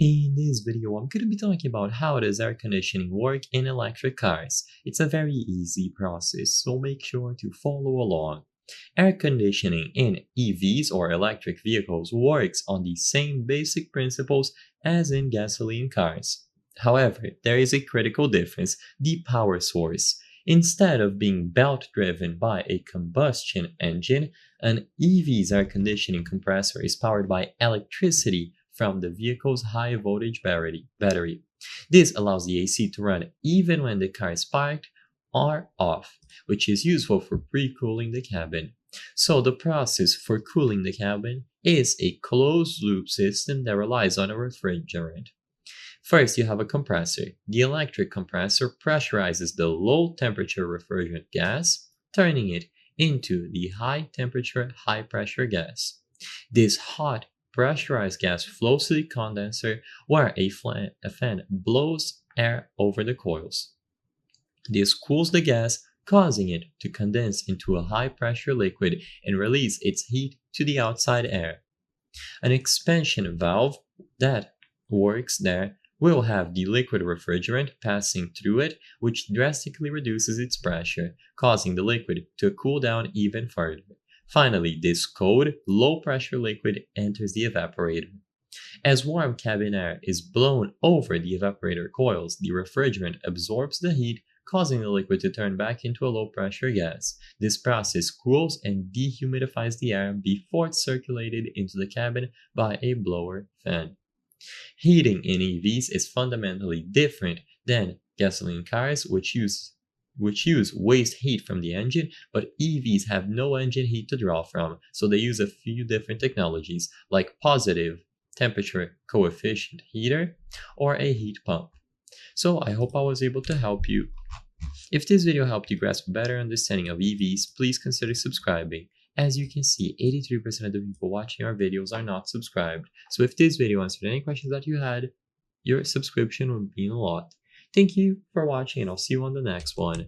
In this video, I'm going to be talking about how does air conditioning work in electric cars. It's a very easy process, so make sure to follow along. Air conditioning in EVs or electric vehicles works on the same basic principles as in gasoline cars. However, there is a critical difference: the power source. Instead of being belt driven by a combustion engine, an EV's air conditioning compressor is powered by electricity from the vehicle's high voltage battery. This allows the AC to run even when the car is parked or off, which is useful for pre-cooling the cabin. So the process for cooling the cabin is a closed loop system that relies on a refrigerant. First, you have a compressor. The electric compressor pressurizes the low temperature refrigerant gas, turning it into the high temperature, high pressure gas. This hot, pressurized gas flows to the condenser where a fan blows air over the coils. This cools the gas, causing it to condense into a high pressure liquid and release its heat to the outside air. An expansion valve that works there will have the liquid refrigerant passing through it, which drastically reduces its pressure, causing the liquid to cool down even further. Finally, this cold, low pressure liquid enters the evaporator. As warm cabin air is blown over the evaporator coils, the refrigerant absorbs the heat, causing the liquid to turn back into a low pressure gas. This process cools and dehumidifies the air before it's circulated into the cabin by a blower fan. Heating in EVs is fundamentally different than gasoline cars, which use waste heat from the engine, but EVs have no engine heat to draw from, so they use a few different technologies like positive temperature coefficient heater or a heat pump. So I hope I was able to help you. If this video helped you grasp a better understanding of EVs, please consider subscribing. As you can see, 83% of the people watching our videos are not subscribed. So if this video answered any questions that you had, your subscription would mean a lot. Thank you for watching, and I'll see you on the next one.